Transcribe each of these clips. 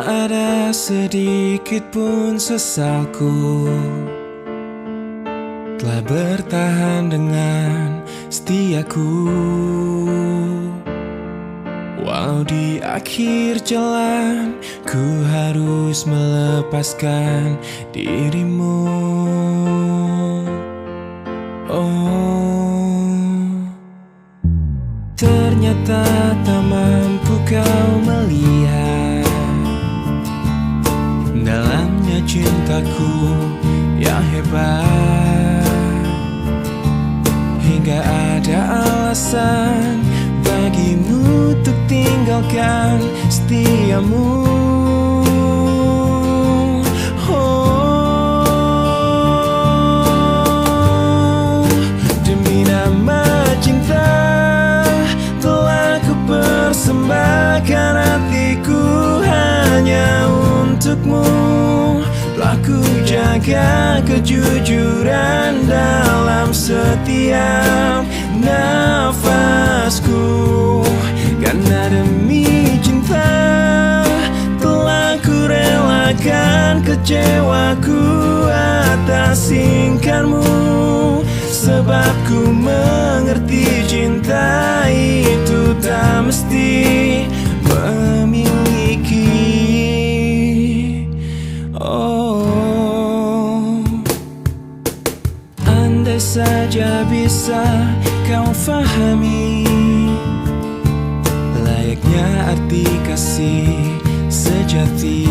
Tak ada sedikit pun sesalku, telah bertahan dengan setiaku. Walau di akhir jalan ku harus melepaskan dirimu. Oh, ternyata tak mampu kau melihat dalamnya cintaku yang hebat, hingga ada alasan bagimu untuk tinggalkan setiamu. Oh, demi nama cinta telah ku persembahkan hatiku hanya untukmu. Telah ku jaga kejujuran dalam setiap nafasku, karena demi cinta telah ku relakan kecewaku atas ingkarmu. Sebab ku mengerti cinta itu tak mesti memiliki. Oh, andai saja bisa kau fahami layaknya arti kasih sejati,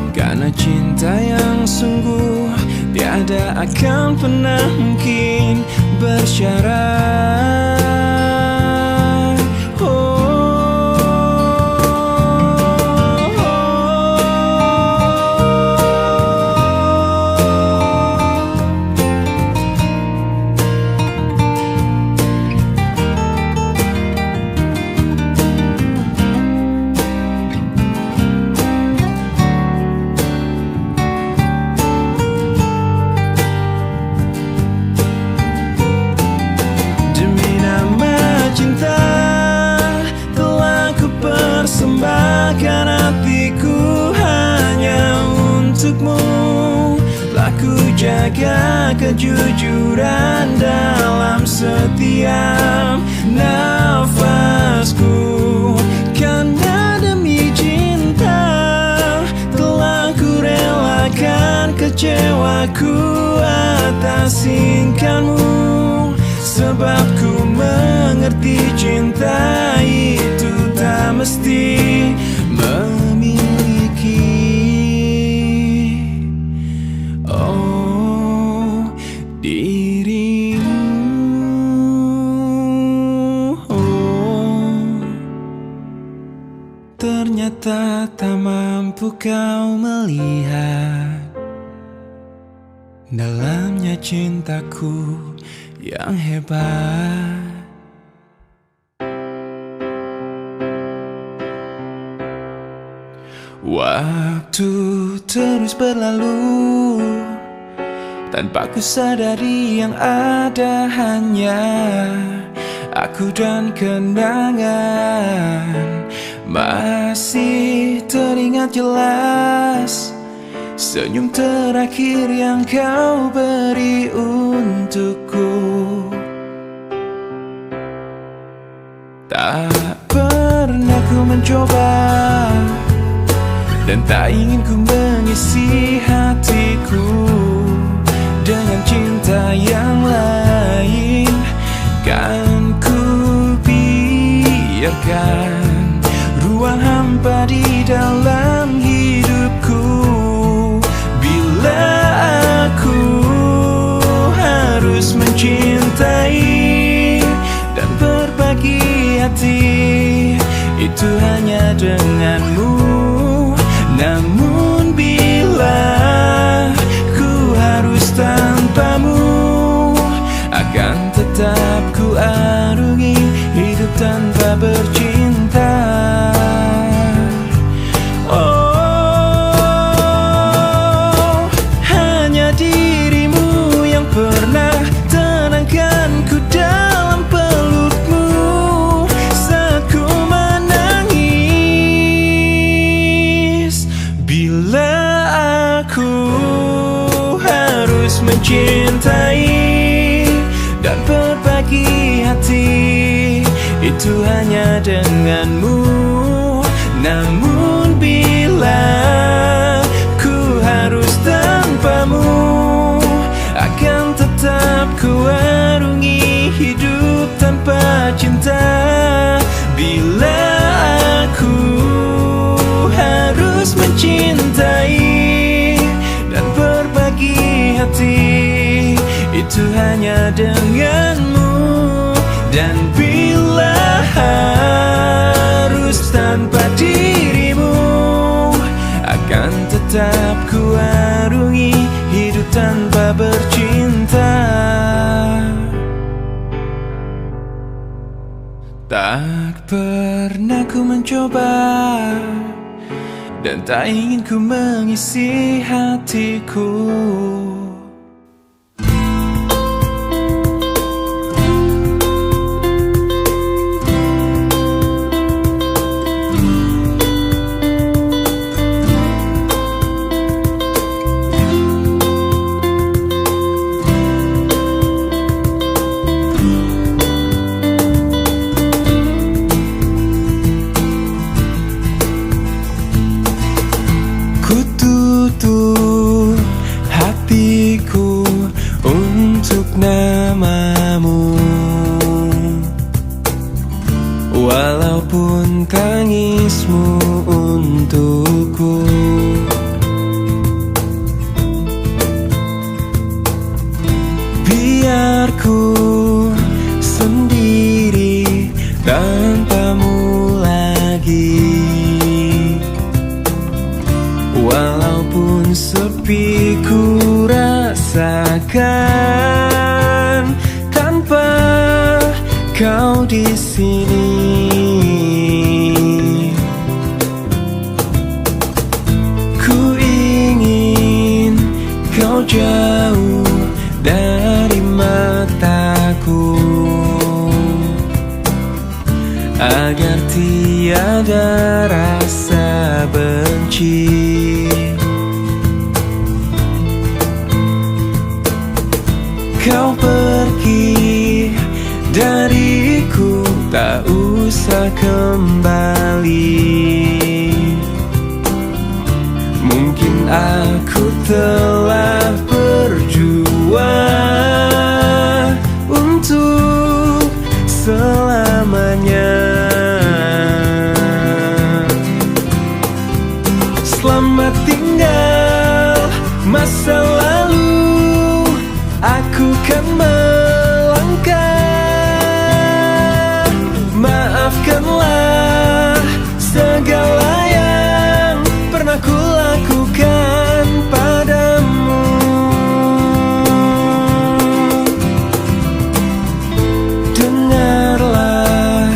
karena cinta yang sungguh tiada akan pernah mungkin bersyarat. Persembahkan hatiku hanya untukmu. Telah ku jaga kejujuran dalam setiap nafasku, karena demi cinta telah ku relakan kecewaku atas ingkarmu. Sebab ku mengerti cinta itu tak mesti memiliki. Oh, dirimu. Oh, ternyata tak mampu kau melihat dalamnya cintaku yang hebat. Waktu terus berlalu tanpa ku sadari yang ada hanya aku dan kenangan. Masih teringat jelas senyum terakhir yang kau beri untukku. Tak pernah ku mencoba dan tak ingin ku mengisi hatiku dengan cinta yang lain. Kan ku biarkan ruang hampa di dalam hidupku. Bila aku harus mencintai dan berbagi hati, itu hanya denganmu. Namun bila ku harus tanpamu, akan tetap ku arungi hidup tanpa bercinta. Oh, hanya dirimu yang pernah tenangkanku dalam pelukmu saat ku menangis. mencintai dan berbagi hati itu hanya denganmu. Namun bila ku harus tanpamu, akan tetap ku arungi hidup tanpa cinta. Bila aku harus mencintai dan berbagi hati itu hanya denganmu. Dan bila harus tanpa dirimu, akan tetap ku arungi hidup tanpa bercinta. Tak pernah ku mencoba dan tak ingin ku mengisi hatiku. Ku tutup hatiku untuk namamu, walaupun tangismu untukku. Biar ku sendiri tanpamu lagi, walaupun sepi ku rasakan tanpa kau di sini. Ku ingin kau jauh dari mataku, agar tiada rasa benci. Kau pergi dariku, tak usah kembali. Mungkin aku telah berjuang untuk selamanya. Selamat tinggal masa lalu, aku kan melangkah. Maafkanlah segala yang pernah ku lakukan padamu. Dengarlah,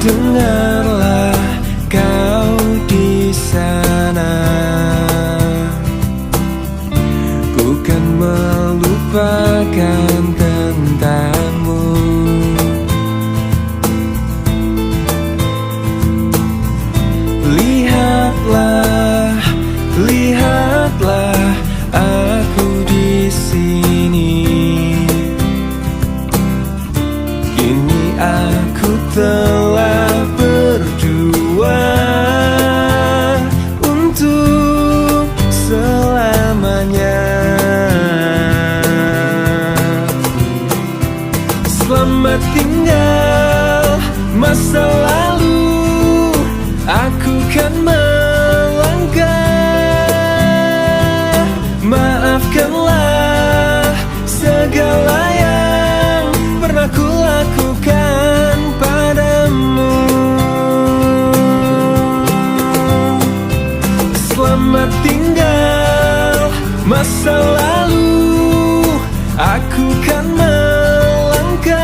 dengarlah kau di sana, ku kan melupakan tentangmu. Lihatlah, lihatlah aku di sini. Kini aku telah berjuang untuk selamanya. Selamat tinggal masa lalu, aku kan melangkah. Maafkanlah segala yang pernah ku lakukan padamu. Selamat tinggal masa lalu, aku kan melangkah.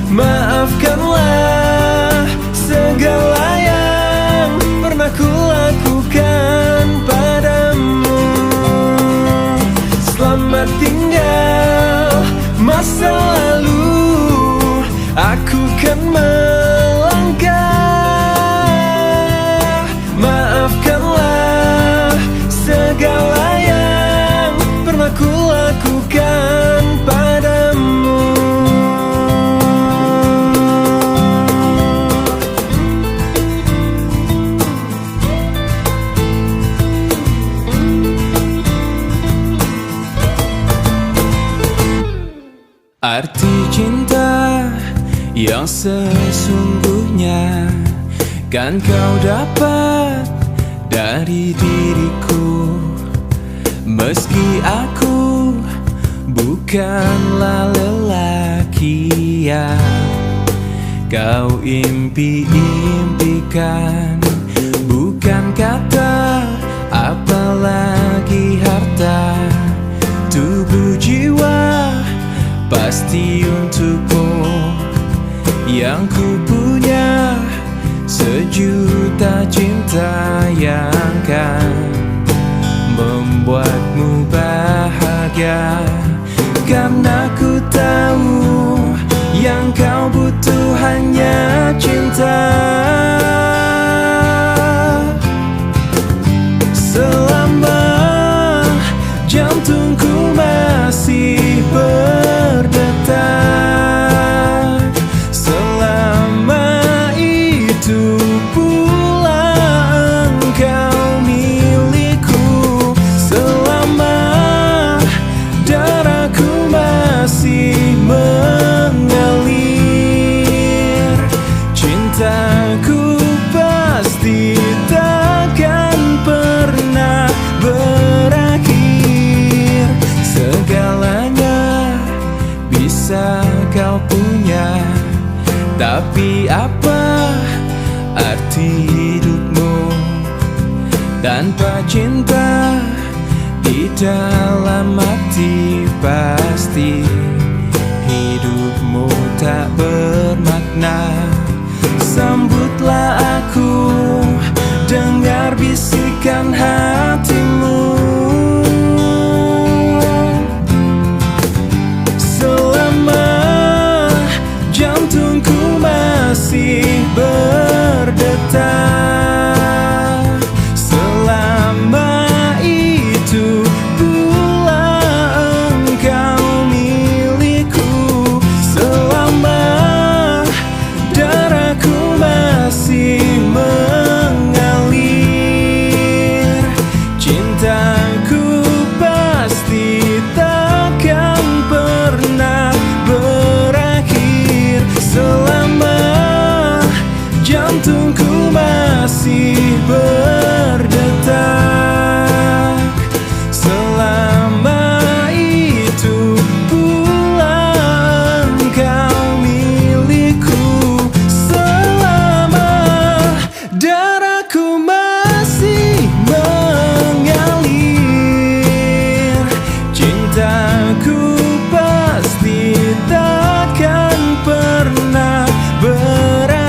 Maafkanlah segala yang pernah ku lakukan padamu. Selamat tinggal masa lalu, aku kan melangkah. Maafkanlah segala yang sesungguhnya kan kau dapat dari diriku. Meski aku bukanlah lelaki yang kau impi-impikan, bukan kata apalagi harta, tubuh jiwa pasti untukmu. Yang ku punya sejuta cinta yang kan membuatmu bahagia. Karena ku tahu yang kau butuh hanya cinta. Selama jantungku masih berdetak, selama itu pula engkau milikku. Selama darahku masih mengalir, cintaku pasti takkan pernah berakhir. Segalanya bisa kau punya, tapi apa arti hidupmu tanpa cinta? Di dalam hati pasti hidupmu tak bermakna. Sambutlah aku, dengar bisikan hatimu. Selama jantungku masih berdetak, selama itu pula engkau milikku. Selama darahku masih mengalir, cintaku pasti takkan pernah berakhir. Selama jantungku masih berdetak, selama itu pula engkau milikku. Selama darahku masih mengalir, cintaku pasti takkan pernah berakhir.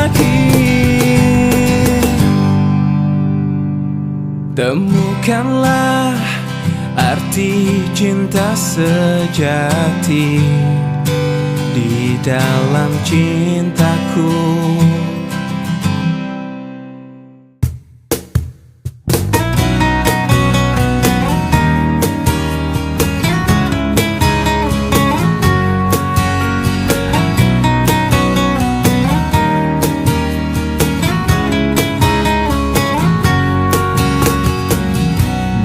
Temukanlah arti cinta sejati di dalam cintaku.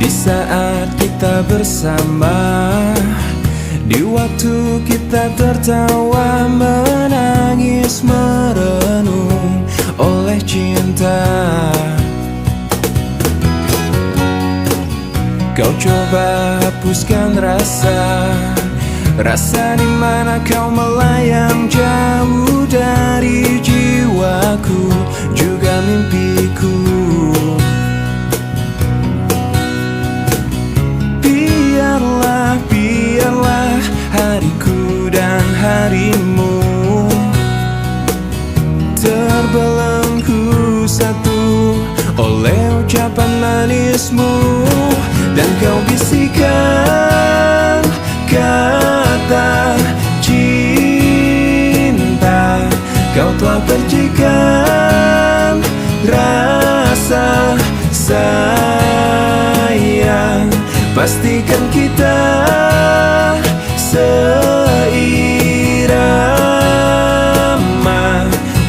Di saat kita bersama, di waktu kita tertawa, menangis, merenung oleh cinta. Kau coba hapuskan rasa di mana kau melayang jauh dari jiwaku, juga mimpiku. Biarlah hariku dan harimu terbelenggu satu oleh ucapan manismu. Dan kau bisikan kata cinta, kau telah percikan rasa sayang. Pastikan kita seirama,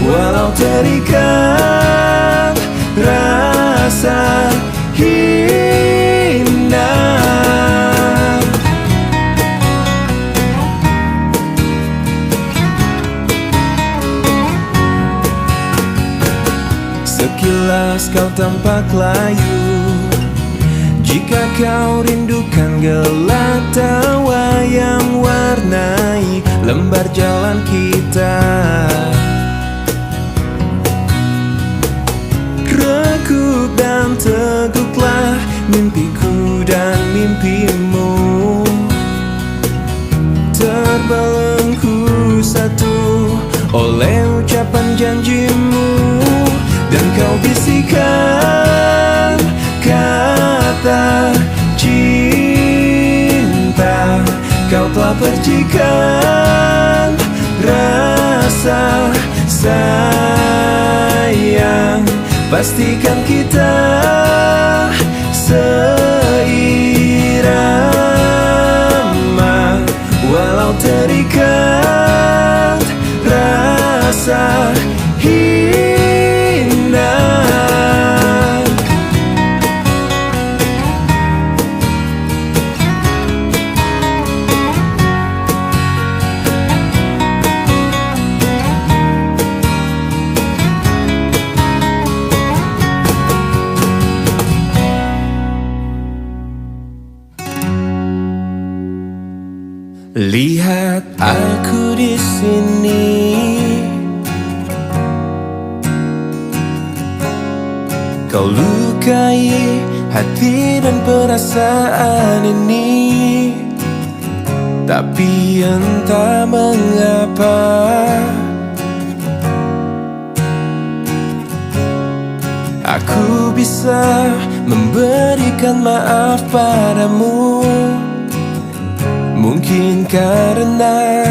walau terikat rasa hina. Sekilas kau tampak layu, jika kau rindukan gelak tawa yang warnai lembar jalan kita. Reguk dan teguklah mimpiku dan mimpimu, terbelenggu satu oleh ucapan janjimu. Dan kau bisikan kata cinta, kau telah percikan rasa sayang. Pastikan kita seirama, walau terikat rasa hina. Lihat aku di sini, kau lukai hati dan perasaan ini. Tapi entah mengapa aku bisa memberikan maaf padamu. Mungkin karena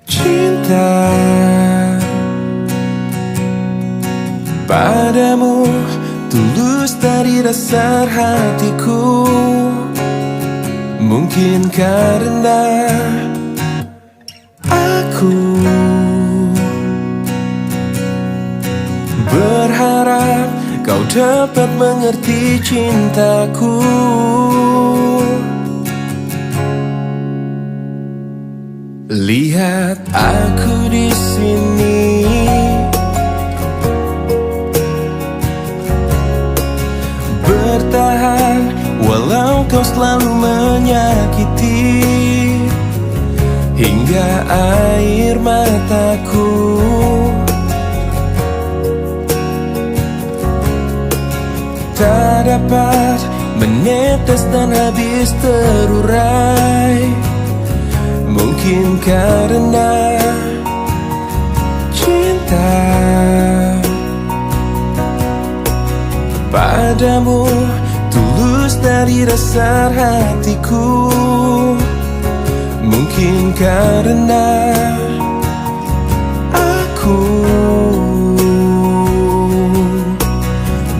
cinta padamu tulus dari dasar hatiku. Mungkin karena aku berharap kau dapat mengerti cintaku. Lihat aku di sini, bertahan walau kau selalu menyakiti, hingga air mataku tak dapat menetes dan habis terurai. Mungkin karena cinta padamu tulus dari dasar hatiku. Mungkin karena aku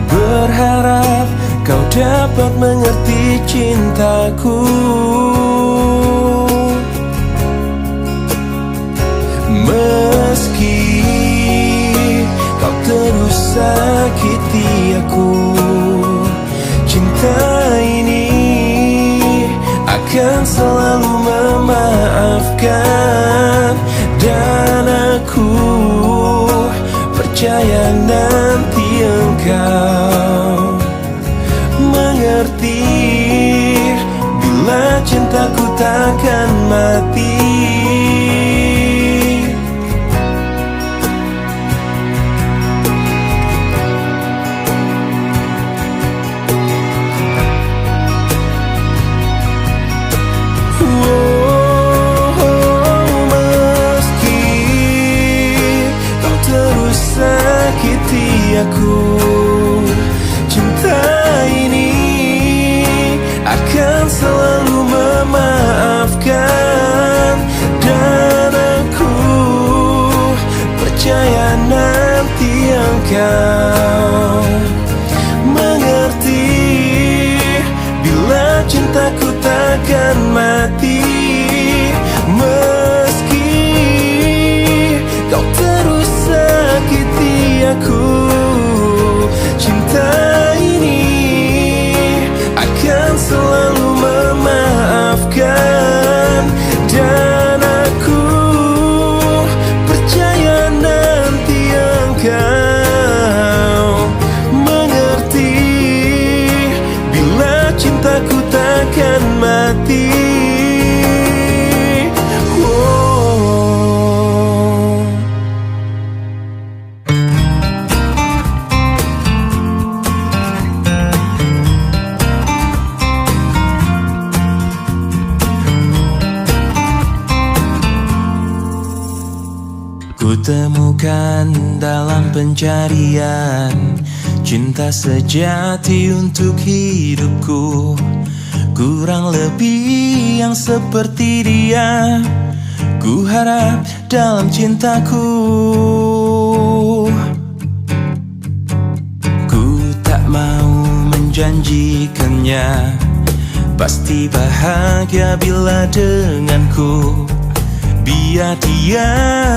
berharap kau dapat mengerti cintaku. Meski kau terus sakiti aku, cinta ini akan selalu memaafkan. Dan aku percaya nanti engkau mengerti bila cintaku takkan mati. Aku cinta ini akan selalu memaafkan. Dan aku percaya nanti engkau mengerti bila cintaku takkan mati. Meski kau terus sakiti aku, cinta ini akan selalu memaafkan. Dan aku percaya nanti engkau Temukan dalam pencarian cinta sejati untuk hidupku. Kurang lebih yang seperti dia ku harap dalam cintaku. Ku tak mau menjanjikannya pasti bahagia bila denganku. Biar dia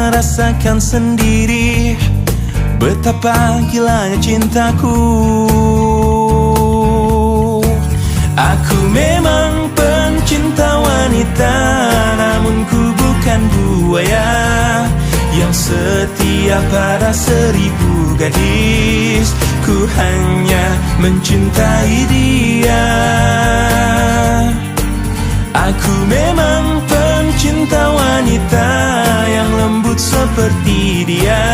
rasakan sendiri betapa gilanya cintaku. Aku memang pencinta wanita, namun ku bukan buaya yang setia pada 1000 gadis. Ku hanya mencintai dia. Aku memang pencinta wanita yang lembut seperti dia.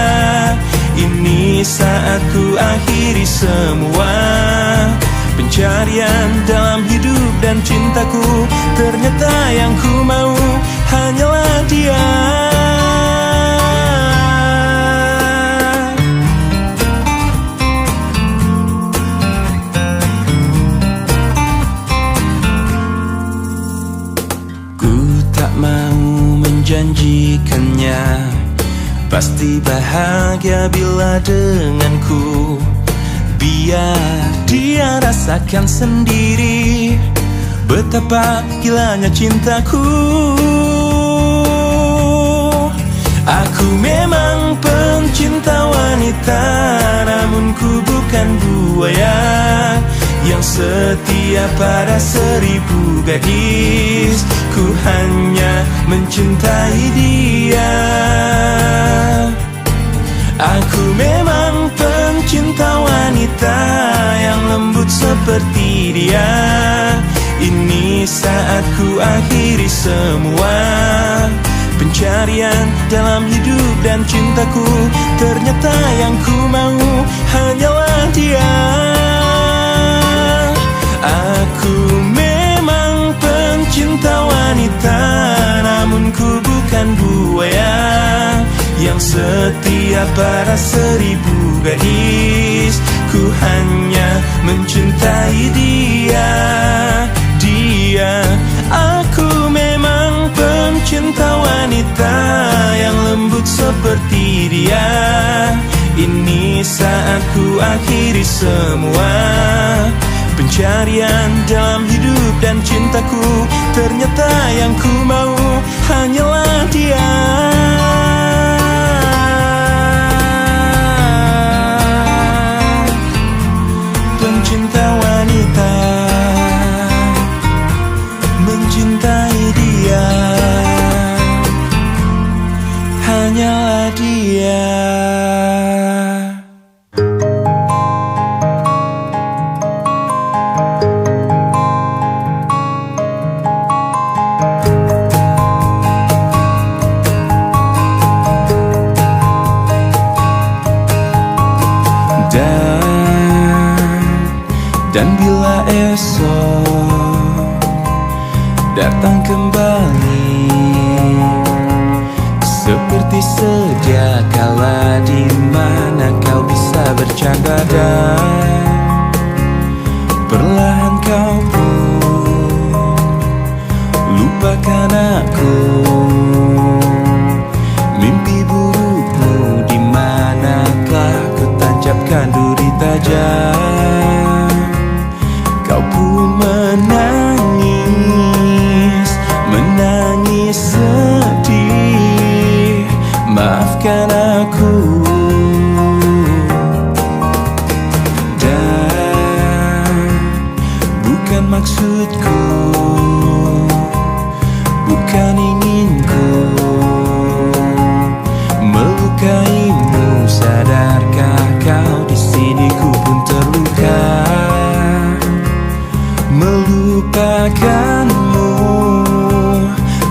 Ini saat ku akhiri semua pencarian dalam hidup dan cintaku. Ternyata yang ku mau hanyalah dia. Mau menjanjikannya pasti bahagia bila denganku. Biar dia rasakan sendiri betapa gilanya cintaku. Aku memang pencinta wanita, namun ku bukan buaya yang setia pada 1000 gadis. Ku hanya mencintai dia. Aku memang pencinta wanita yang lembut seperti dia. Ini saat ku akhiri semua pencarian dalam hidup dan cintaku. Ternyata yang ku mau hanyalah dia. Aku memang pencinta wanita, namun ku bukan buaya yang setia pada 1000 gadis. Ku hanya mencintai dia. Aku memang pencinta wanita yang lembut seperti dia. Ini saat ku akhiri semua pencarian dalam hidup dan cintaku. Ternyata yang ku mau hanyalah dia. Pencinta wanita mencintai dia, hanyalah dia. Dan bila esok datang kembali seperti sedia kala, di mana kau bisa bercanda dan perlahan kau pun lupakan aku. Mimpi burukmu di mana telah ku tancapkan duri tajam. Kau pun menangis sedih. Maafkan aku. Dan bukan maksudku, bukan inginku melukaimu. Sadarkah kau di sini ku pun terluka. Melupakanmu,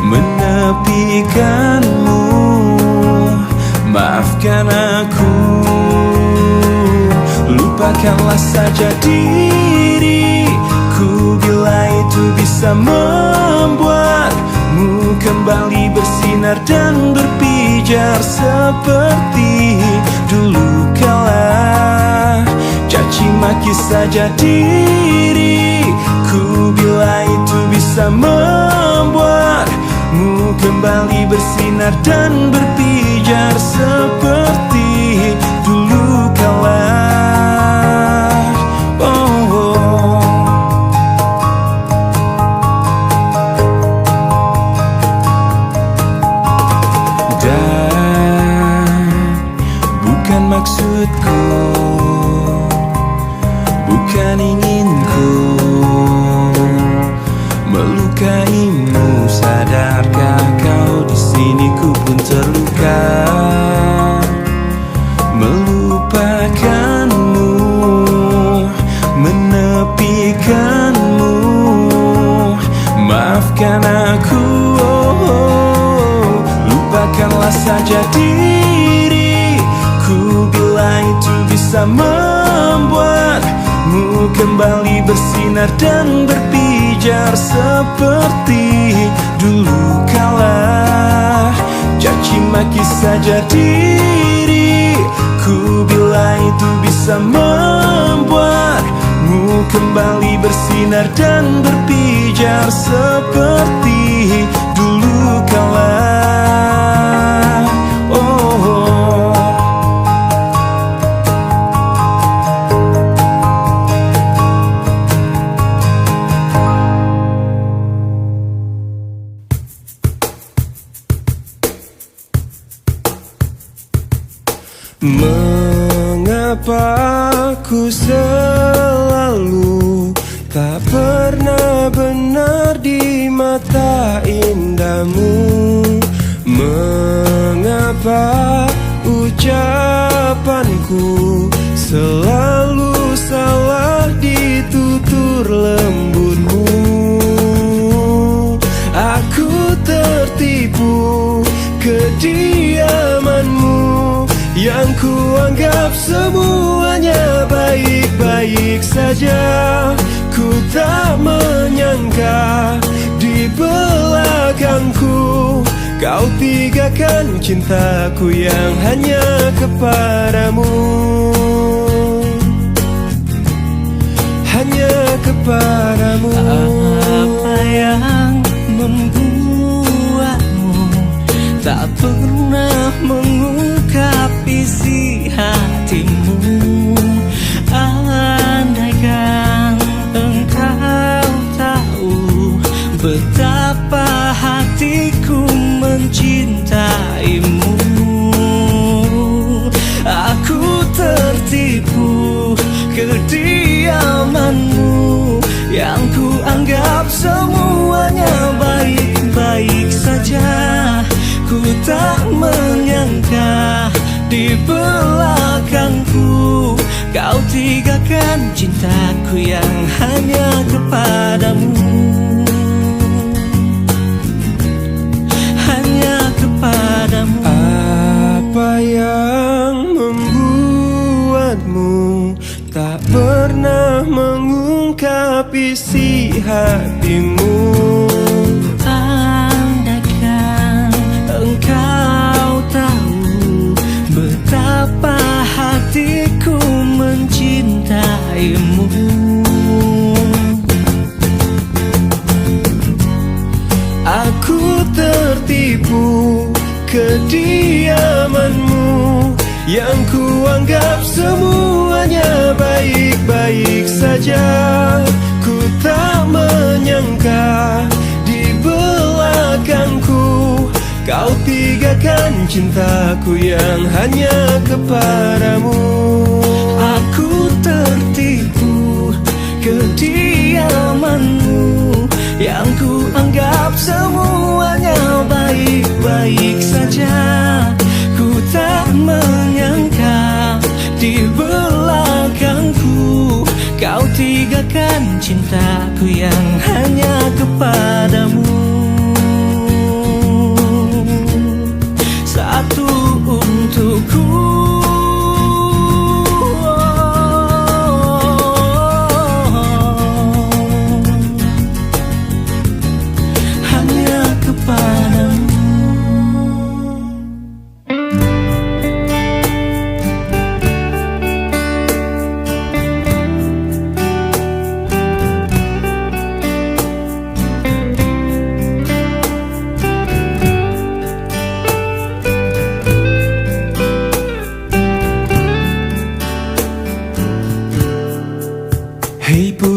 menepikanmu. Maafkan aku. Lupakanlah saja diriku bila itu bisa membuatmu kembali. kembali bersinar dan berpijar seperti dulu kala. Caci maki saja diriku bila itu bisa membuatmu kembali bersinar dan berpijar seperti dulu kala. Maksudku bukan inginku melukaimu. Sadarkah kau di sini ku pun terluka, melupakanmu, menepikanmu. Maafkan aku, lupakanlah saja diriku bila itu bisa membuatmu kembali bersinar dan berpijar seperti dulu kala. Caci maki saja diriku bila itu bisa membuatmu kembali bersinar dan berpijar seperti dulu kala. Mengapa ku selalu tak pernah benar di mata indahmu? Mengapa ucapanku selalu salah di tutur lembutmu? Aku tertipu kediamanmu yang kuanggap semuanya baik-baik saja. Ku tak menyangka di belakangku kau tinggalkan cintaku yang hanya kepadamu, hanya kepadamu. Apa yang membuatmu tak pernah mengungkap isi hatimu? Andaikan engkau tahu betapa hatiku mencintaimu. Aku tertipu kediamanmu yang ku anggap semuanya baik-baik saja. Ku tak menyangka di belakangku kau tinggalkan cintaku yang hanya kepadamu, hanya kepadamu. Apa yang membuatmu tak pernah mengungkap isi hatimu? Engkau tahu betapa hatiku mencintaimu. Aku tertipu kediamanmu yang kuanggap semuanya baik-baik saja. Ku tak menyangka di belakangku kau tinggalkan cintaku yang hanya kepadamu. Aku tertipu kediamanmu yang ku anggap semuanya baik-baik saja. Ku tak menyangka di belakangku kau tinggalkan cintaku yang hanya kepadamu. Satu untukku, hanya kepadamu.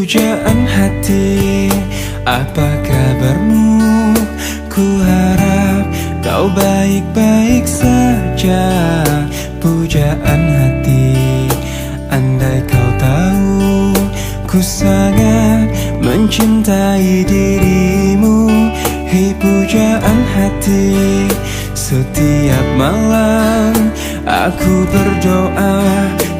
pujaan hati, apa kabarmu? Ku harap kau baik-baik saja. Pujaan hati, andai kau tahu ku sangat mencintai dirimu. Hei pujaan hati, setiap malam aku berdoa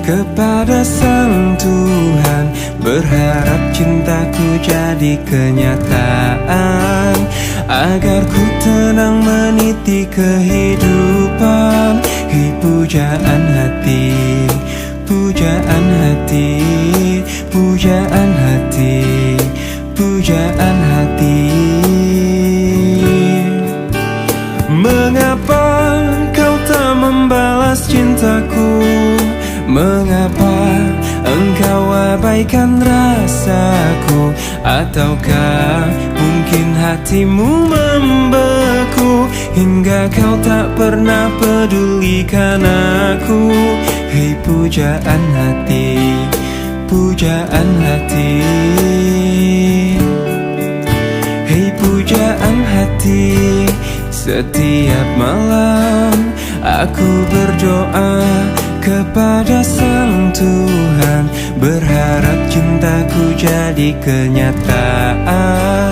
kepada Sang Tuhan, berharap cintaku jadi kenyataan, agar ku tenang meniti kehidupan. Hei pujaan hati, pujaan hati, pujaan hati, pujaan hati. Mengapa kau tak membalas cintaku? Mengapa engkau abaikan rasaku? Ataukah mungkin hatimu membeku hingga kau tak pernah pedulikan aku? Hei pujaan hati, pujaan hati. Hei pujaan hati, setiap malam aku berdoa kepada Sang Tuhan, berharap cintaku jadi kenyataan,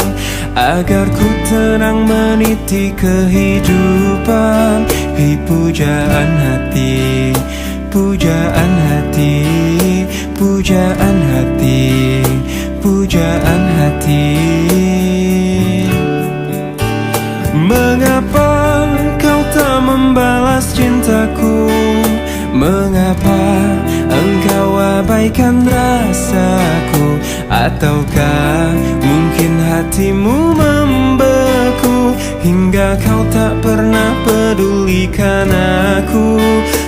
agar ku tenang meniti kehidupan. Hei pujaan hati, pujaan hati, pujaan hati, pujaan hati. Mengapa kau tak membalas cintaku? Mengapa engkau abaikan rasaku? Ataukah mungkin hatimu membeku hingga kau tak pernah pedulikan aku?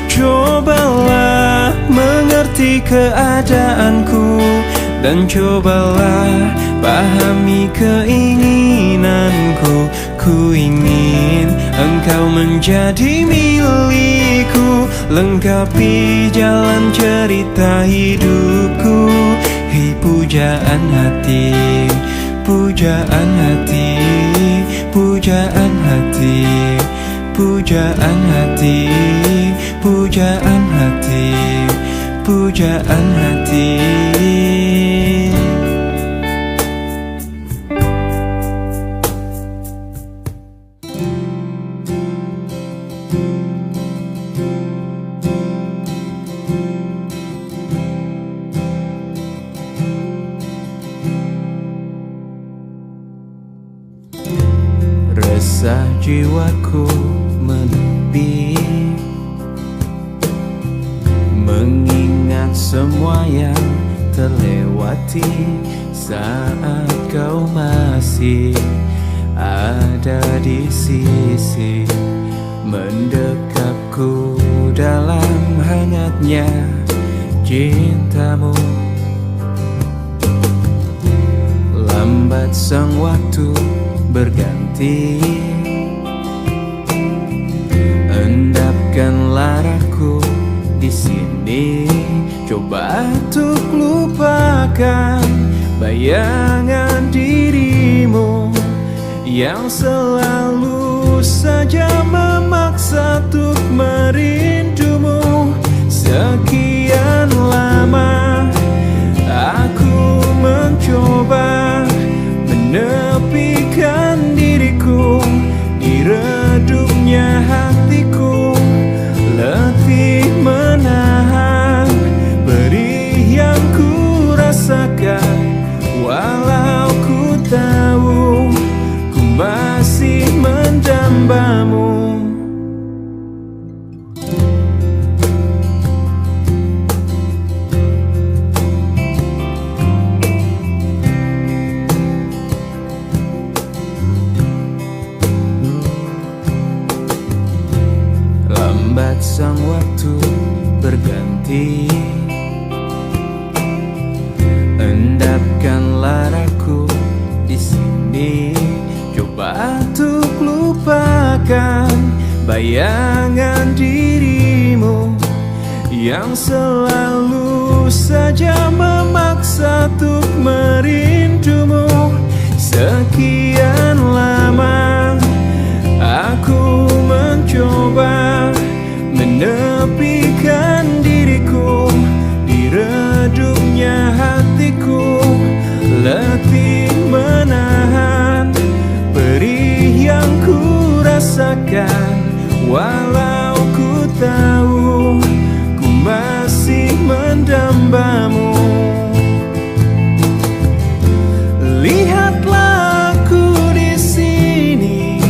Cobalah mengerti keadaanku, dan cobalah pahami keinginanku. Ku ingin engkau menjadi milikku, lengkapi jalan cerita hidupku. Hei pujaan hati, pujaan hati, pujaan hati, pujaan hati, pujaan hati, pujaan hati. Resah jiwaku menepi, mengingat semua yang terlewati saat kau masih ada di sisi, mendekapku dalam hangatnya cintamu. Lambat sang waktu berganti, endapkanlah raku di sini. Coba untuk lupakan bayangan dirimu yang selalu saja memaksa untuk merindumu. Sekian lama aku mencoba menepikan diriku di redupnya hatiku, letih menahan perih yang ku rasakan. Walau ku tahu ku masih mendambamu. Lambat sang waktu berganti, endapkanlah raku di sini. Coba untuk lupakan bayangan dirimu yang selalu Aku saja memaksa untuk merindumu. Sekian lama aku mencoba menepikan diriku di redupnya hatiku, letih menahan perih yang ku rasakan. Walau ku tahu ku masih mendambamu. Lihatlah aku di sini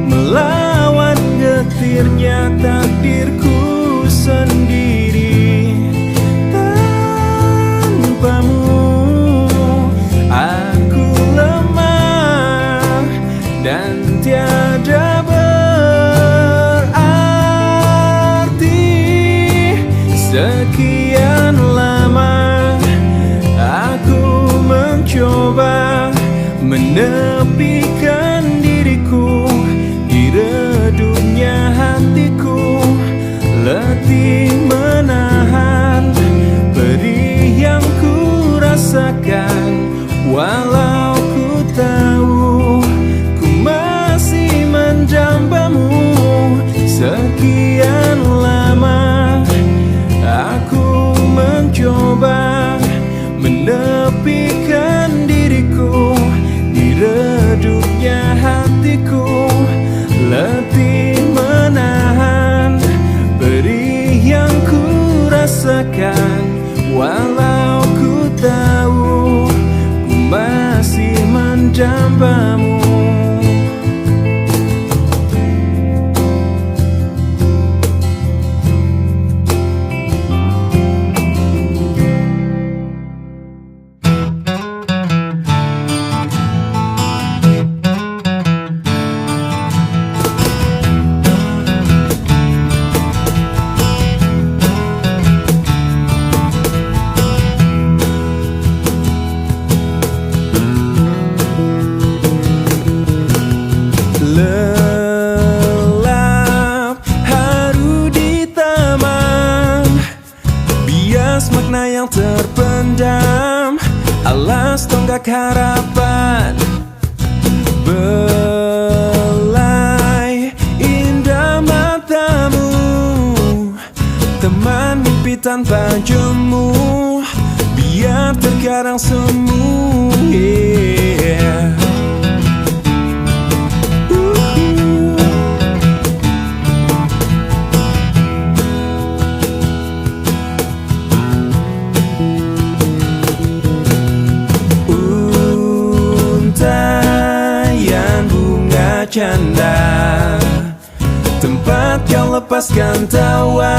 melawan getirnya takdirku sendiri. Tanpamu aku lemah dan tiada berarti. Sekian lama aku mencoba menepikan diriku di redupnya hatiku, letih menahan perih yang ku rasakan. Walau ku tahu ku masih mendambamu. Sekian lama aku mencoba menepikan diriku di redupnya hatiku, letih menahan perih yang ku rasakan. Walau ku tahu ku masih mendambamu. Lelap haru di taman, bias makna yang terpendam, alas tonggak harapan. Belai indah matamu, teman mimpi tanpa jemu, biar terkadang semu. Untayan bunga canda, tempat kau lepaskan tawa,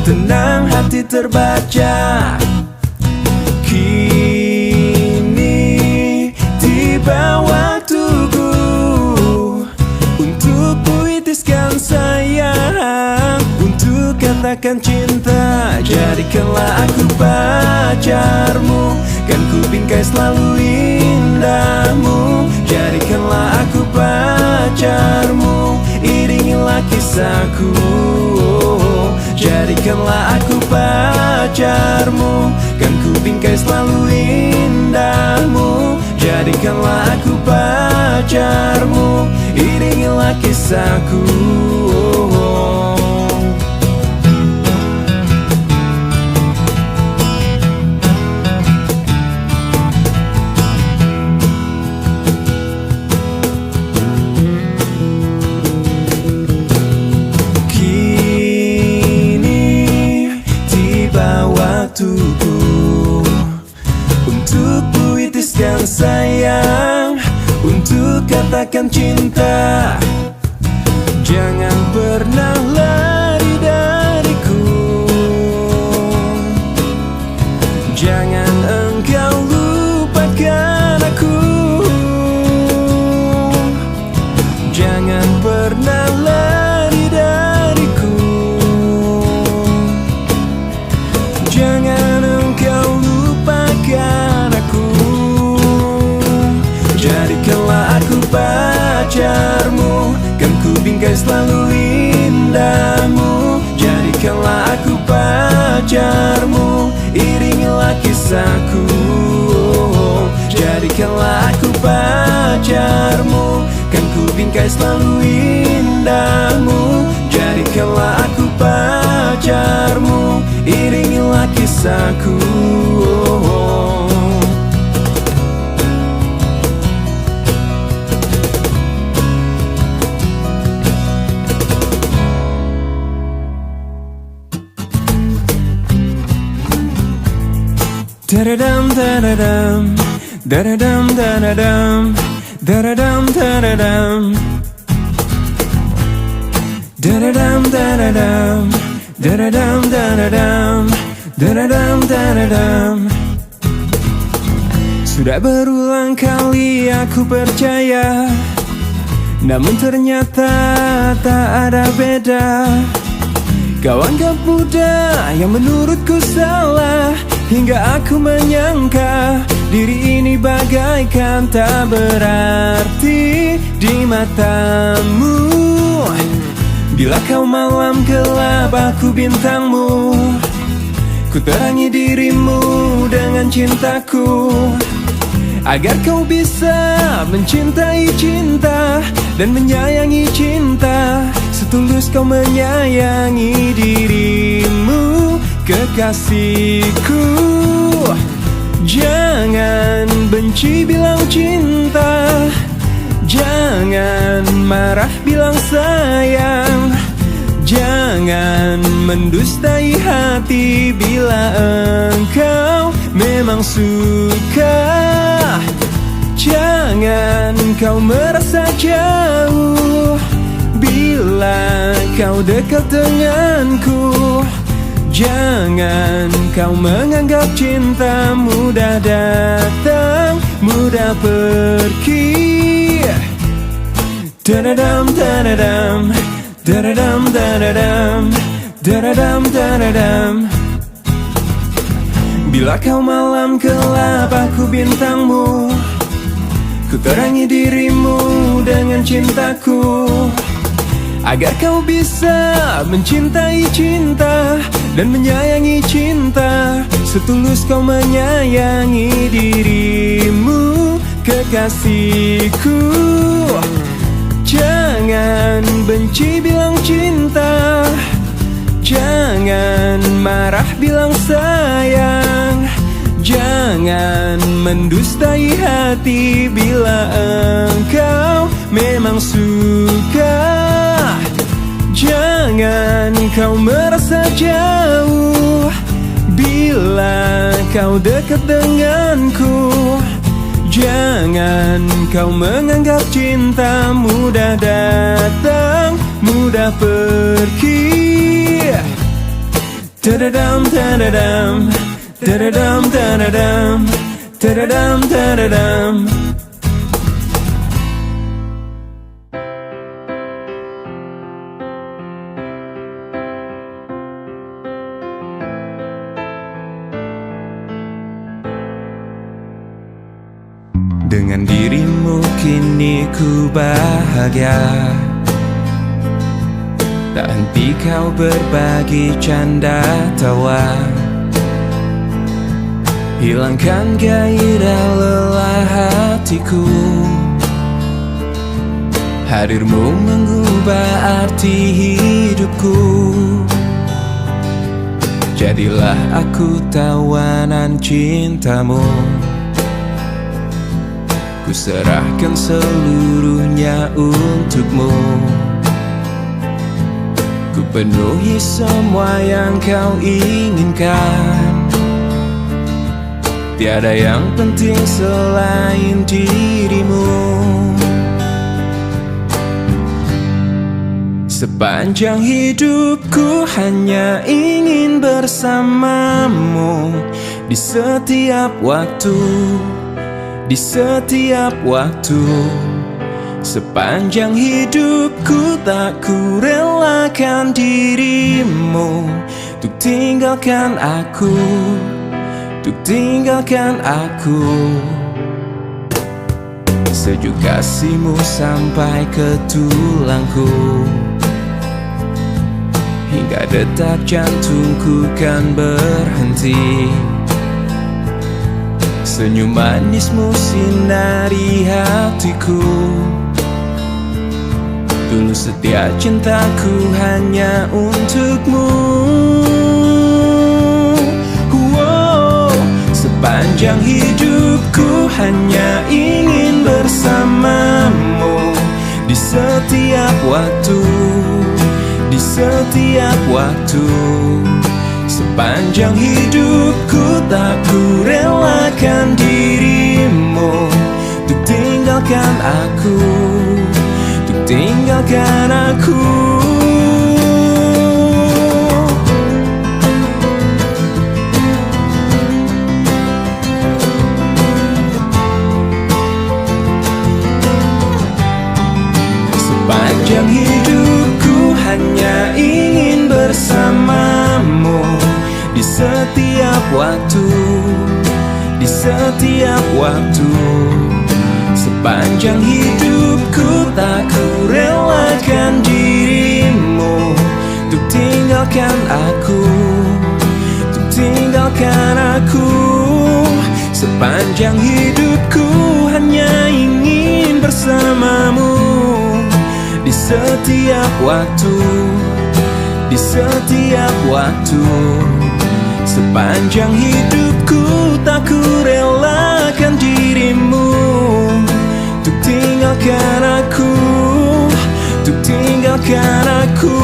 tenang hati terbaca. Kini tiba waktuku untuk puitiskan sayang, untuk katakan cinta. Jadikanlah aku pacarmu, kan ku bingkai selalu indahmu. Jadikanlah aku pacarmu, iringilah kisahku. Jadikanlah aku pacarmu, kan ku bingkai selalu indahmu. Jadikanlah aku pacarmu, iringilah kisahku. Waktuku untuk puitiskan sayang, untuk katakan cinta. Jangan pernah lari dariku, jangan engkau lupakan aku. Jangan pernah lari dariku, jangan engkau lupakan aku. Jadikanlah aku pacarmu, kan ku bingkai selalu indahmu. Jadikanlah aku pacarmu, rasaku. Da-da-dum, da-da-dum, da-da-dum, da-da-dum, da-da-dum, da-da-dum, da-da-dum, da-da-dum, da-da-dum, da-da-dum, da-da-dum, da-da-dum. Sudah berulang kali aku percaya, namun ternyata tak ada beda. Kau anggap mudah yang menurutku salah, hingga aku menyangka diri ini bagaikan tak berarti di matamu. Bila kau malam gelap, aku bintangmu. Ku terangi dirimu dengan cintaku, agar kau bisa mencintai cinta dan menyayangi cinta setulus kau menyayangi dirimu, kekasihku. Jangan benci bilang cinta, jangan marah bilang sayang, jangan mendustai hati bila engkau memang suka. Jangan kau merasa jauh bila kau dekat denganku. Jangan kau menganggap cinta mudah datang, mudah pergi. Da-da-dum, da-da-dum, da-da-dum, da-da-dum, da-da-dum, da-da-dum. Bila kau malam gelap, aku bintangmu. Ku terangi dirimu dengan cintaku, agar kau bisa mencintai cinta dan menyayangi cinta setulus kau menyayangi dirimu, kekasihku. Jangan benci bilang cinta, jangan marah bilang sayang, jangan mendustai hati bila engkau memang suka. Jangan kau merasa jauh bila kau dekat denganku. Jangan kau menganggap cinta mudah datang, mudah pergi. Da-da-dum, da-da-dum, da-da-dum, da-da-dum, da-da-dum, da-da-dum. Dengan dirimu kini ku bahagia, tak henti kau berbagi canda tawa, hilangkan gairah lelah hatiku. Hadirmu mengubah arti hidupku. Jadilah aku tawanan cintamu. Ku serahkan seluruhnya untukmu. Ku penuhi semua yang kau inginkan. Tiada yang penting selain dirimu. Sepanjang hidupku hanya ingin bersamamu. Di setiap waktu, di setiap waktu. Sepanjang hidupku tak ku relakan dirimu untuk tinggalkan aku, untuk tinggalkan aku. Sejuk kasihmu sampai ke tulangku, hingga detak jantungku kan berhenti. Senyum manismu sinari hatiku. Tulus setia cintaku hanya untukmu. Sepanjang hidupku hanya ingin bersamamu. Di setiap waktu, di setiap waktu. Sepanjang hidupku tak ku relakan dirimu untuk tinggalkan aku, untuk tinggalkan aku. Sepanjang hidupku hanya ingin bersamamu. Di setiap waktu, di setiap waktu. Sepanjang hidupku tak ku relakan dirimu untuk tinggalkan aku, untuk tinggalkan aku. Sepanjang hidupku hanya ingin bersamamu. Di setiap waktu, di setiap waktu. Sepanjang hidupku tak ku relakan dirimu untuk tinggalkan aku, untuk tinggalkan aku.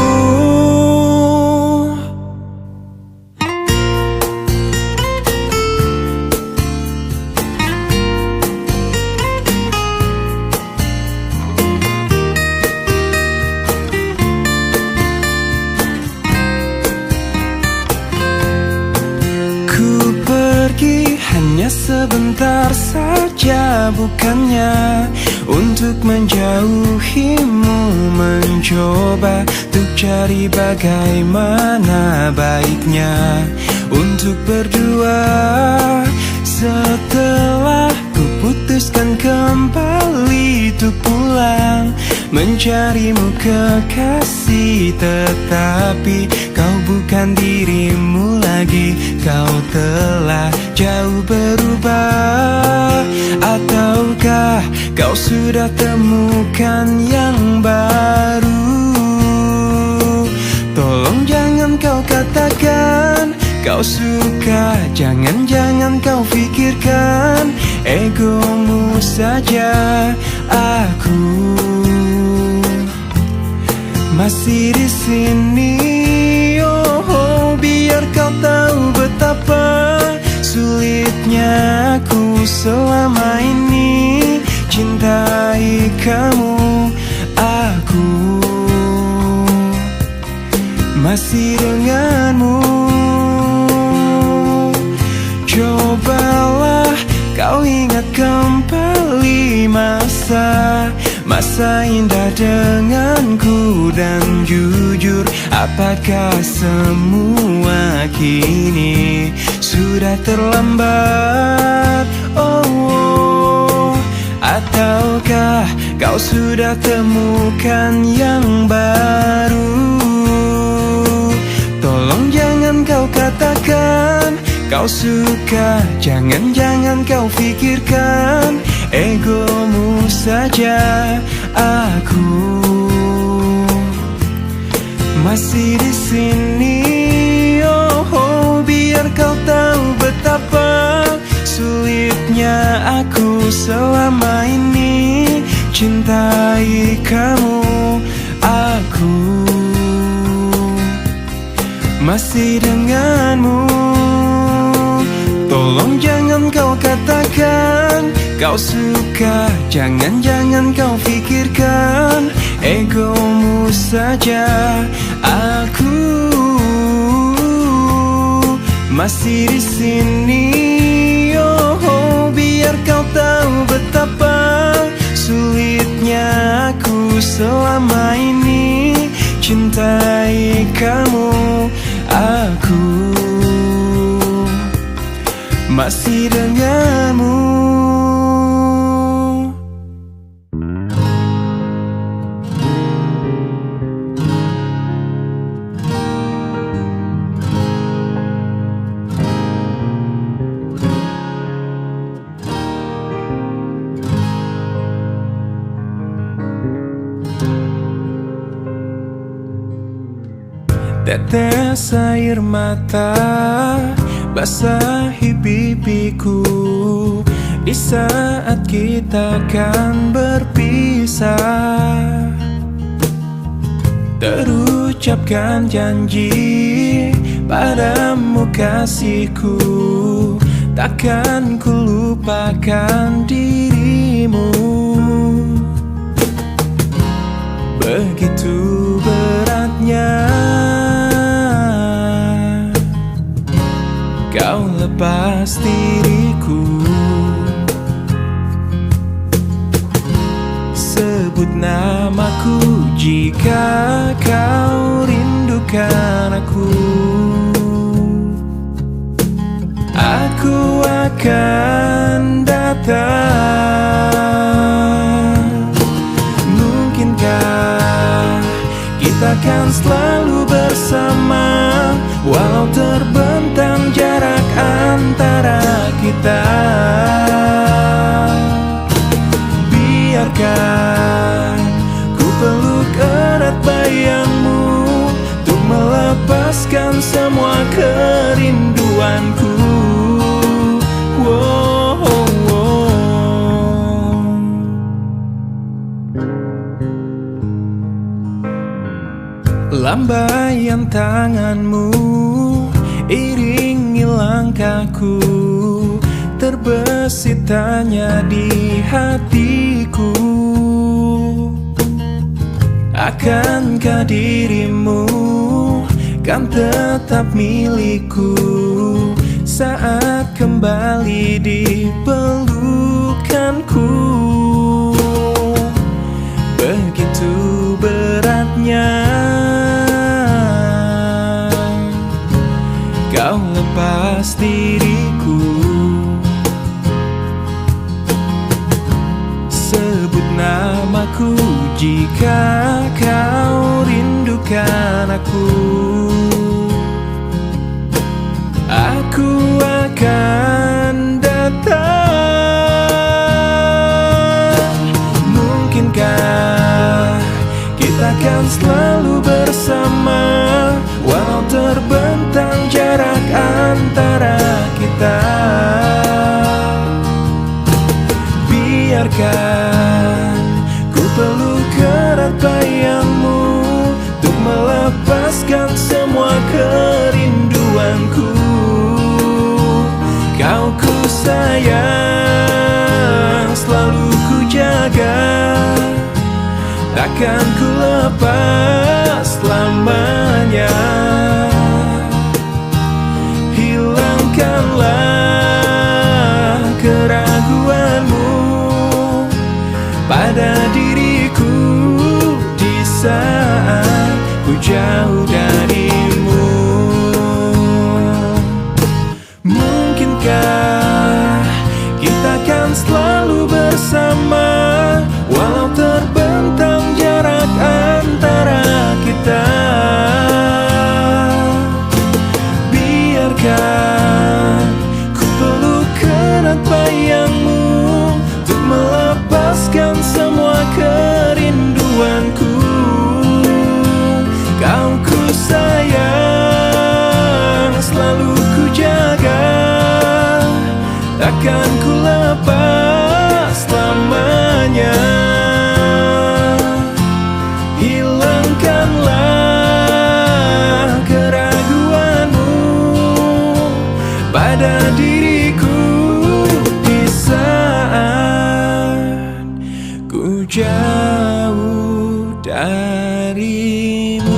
Hanya sebentar saja, bukannya untuk menjauhimu. Mencoba untuk cari bagaimana baiknya untuk berdua. Setelah ku putuskan kembali untuk pulang mencarimu kekasih, tetapi kau bukan dirimu lagi. Kau telah jauh berubah. Ataukah kau sudah temukan yang baru? Tolong jangan kau katakan kau suka, jangan-jangan kau pikirkan egomu saja. Aku masih di sini, oh, biar kau tahu betapa sulitnya aku selama ini cintai kamu. Aku masih denganmu. Cobalah kau ingat kembali masa indah denganku, dan jujur, apakah semua kini sudah terlambat? Oh, ataukah kau sudah temukan yang baru? Tolong jangan kau katakan kau suka, jangan-jangan kau pikirkan egomu saja. Aku masih di sini, oh, biar kau tahu betapa sulitnya aku selama ini cintai kamu. Aku masih denganmu. Tolong jangan kau katakan kau suka, jangan-jangan kau pikirkan egomu saja. Aku masih di sini, oh, biar kau tahu betapa sulitnya aku selama ini cintai kamu. Aku masih denganmu. Tetes air mata basahi pipiku di saat kita akan berpisah. Terucapkan janji padamu kasihku, takkan ku lupakan dirimu. Begitu beratnya kau lepas diriku. Sebut namaku jika kau rindukan aku. Aku akan datang. Mungkinkah kita akan selalu bersama, walau terbentang jarak antara kita. Biarkan ku peluk erat bayangmu untuk melepaskan semua kerinduanku. Wow, wow. Lambaian tanganmu iringi langkahku, terbesit tanya di hatiku. Akankah dirimu kan tetap milikku saat kembali di pelukanku? Begitu beratnya kau lepas diriku. Sebut namaku jika kau rindukan aku. Aku akan datang. Mungkinkah kita akan selalu bersama, walau terbentang jarak antara kita. Biarkan ku peluk erat bayangmu untuk melepaskan semua kerinduanku. Kau ku sayang, selalu ku jaga, takkan ku lepas selamanya. Hilangkanlah keraguanmu pada diriku di saat ku jauh darimu. Mungkinkah kita akan selalu bersama, walau terbentang jarak antara kita. Biarkan ku peluk erat bayangmu untuk melepaskan semua kerinduanku. Kau ku sayang, selalu ku jaga, takkan ku lepas selamanya. Hilangkanlah keraguanmu pada diriku di saat ku jauh darimu.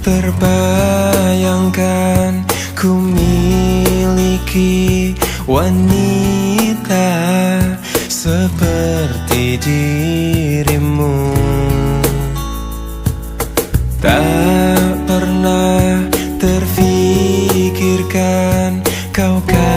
Terbayangkan ku miliki wanita seperti dirimu. Tak pernah terfikirkan kau kan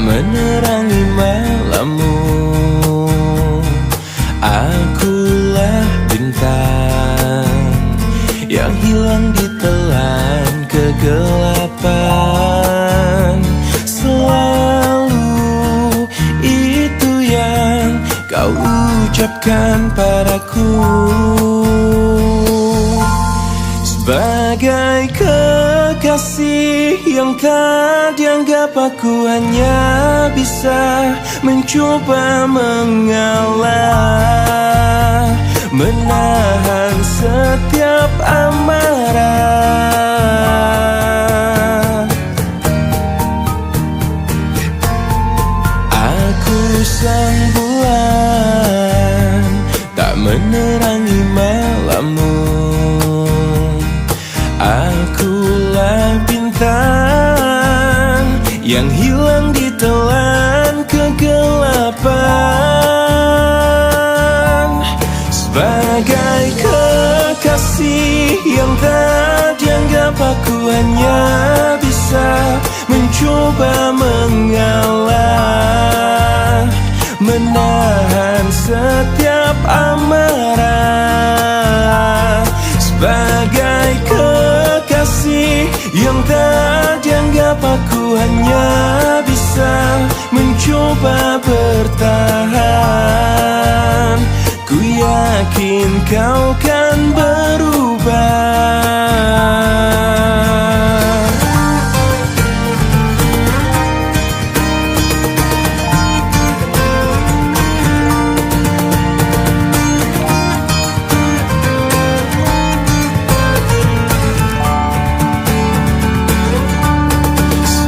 menerangi malammu. Akulah bintang yang hilang ditelan kegelapan. Selalu itu yang kau ucapkan padaku, sebagai kekasih yang tak dianggap. Aku hanya bisa mencoba mengalah, menahan setiap amarah. Aku sang bulan, tak menerangi malammu. Akulah bintang yang hilang ditelan kegelapan. Sebagai kekasih yang tak dianggap, aku hanya bisa mencoba mengalah, menahan setiap amarah. Sebagai kekasih yang tak dianggap, aku hanya bisa mencoba bertahan. Ku yakin kau kan berubah.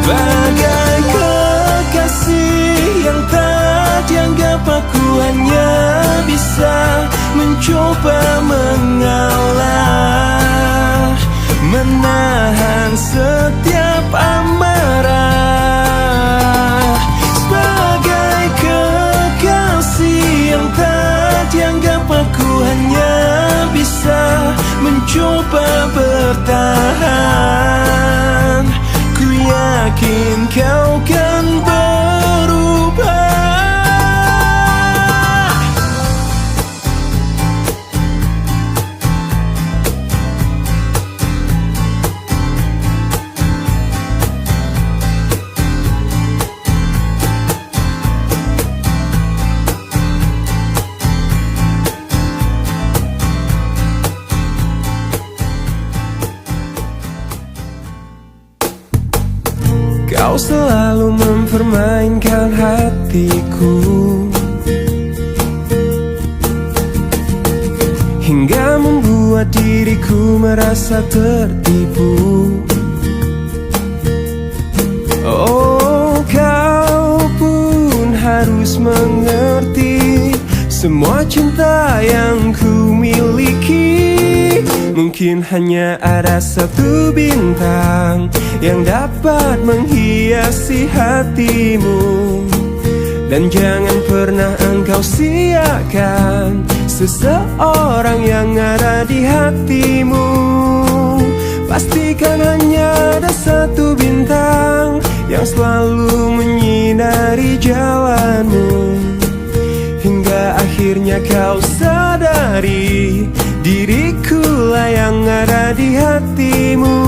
Sebagai kekasih yang tak dianggap, aku hanya bisa mencoba mengalah, menahan setiap amarah. Sebagai kekasih yang tak dianggap, aku hanya bisa mencoba bertahan. Ku yakin kau kan berubah. Kau selalu mempermainkan hatiku, hingga membuat diriku merasa tertipu. Oh, kau pun harus mengerti, semua cinta yang ku miliki mungkin hanya ada satu bintang yang dapat menghiasi hatimu. Dan jangan pernah engkau siakan seseorang yang ada di hatimu. Pastikan hanya ada satu bintang yang selalu menyinari jalanmu, hingga akhirnya kau sadari diriku lah yang ada di hatimu.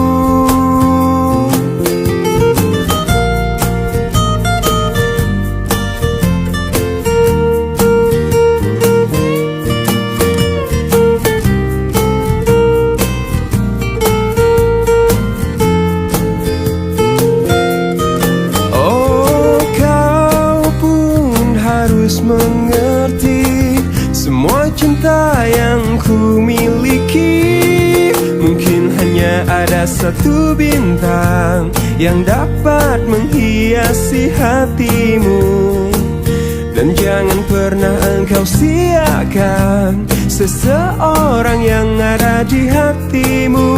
Oh, kau pun harus mengerti, semua cinta yang ku miliki mungkin hanya ada satu bintang yang dapat menghiasi hatimu. Dan jangan pernah engkau siakan seseorang yang ada di hatimu.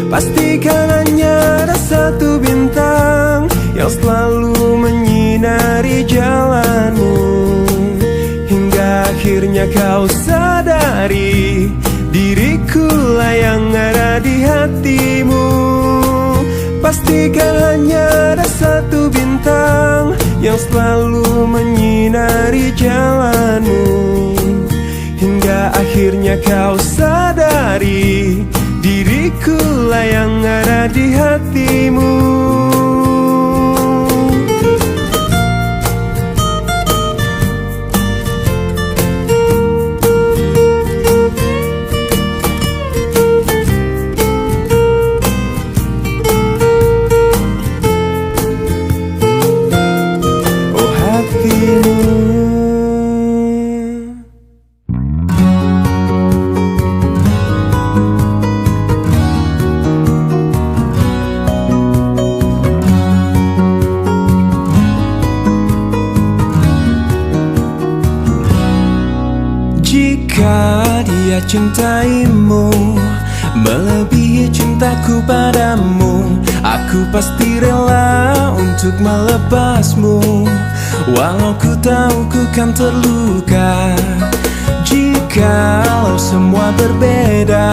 Pastikan hanya ada satu bintang yang selalu menyinari jalanmu, hingga akhirnya kau sadari diriku lah yang ada di hatimu. Pastikan hanya ada satu bintang yang selalu menyinari jalanmu, hingga akhirnya kau sadari dirikulah yang ada di hatimu. Jika dia cintaimu melebihi cintaku padamu, aku pasti rela untuk melepasmu, walau ku tahu ku kan terluka. Jikalau semua berbeda,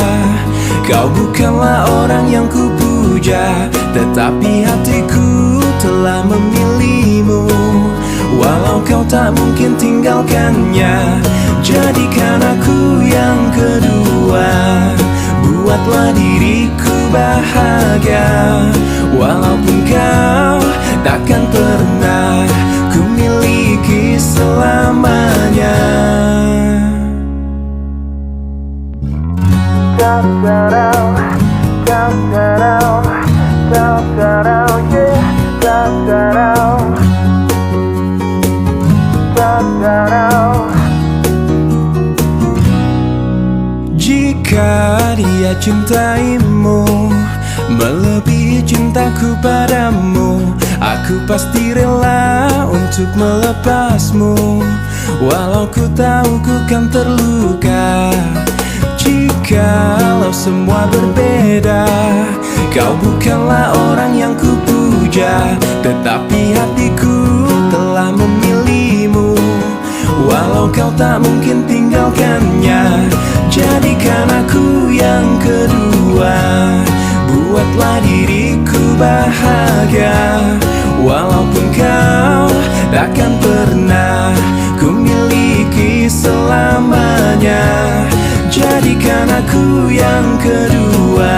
kau bukanlah orang yang ku puja, tetapi hatiku telah memilihmu, walau kau tak mungkin tinggalkannya. Jadikan aku yang kedua, buatlah diriku bahagia, walaupun kau takkan pernah ku miliki selamanya. Jika dia cintaimu melebihi cintaku padamu, aku pasti rela untuk melepasmu, walau ku tahu ku kan terluka. Jikalau semua berbeda, kau bukanlah orang yang ku puja, tetapi hatiku telah memilihmu, walau kau tak mungkin tinggalkannya. Jadikan aku yang kedua, buatlah diriku bahagia, walaupun kau takkan pernah ku miliki selamanya. Jadikan aku yang kedua,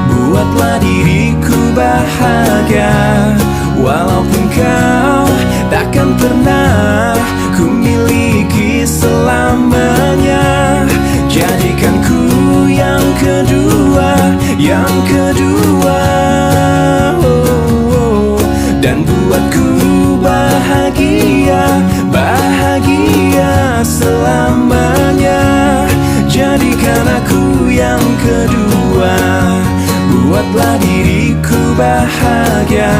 buatlah diriku bahagia, walaupun kau takkan pernah ku miliki selamanya. Jadikan ku yang kedua, yang kedua, dan buatku bahagia, bahagia selamanya. Jadikan aku yang kedua, buatlah diriku bahagia,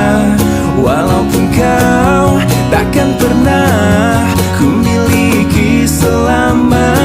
walaupun kau takkan pernah ku miliki selamanya.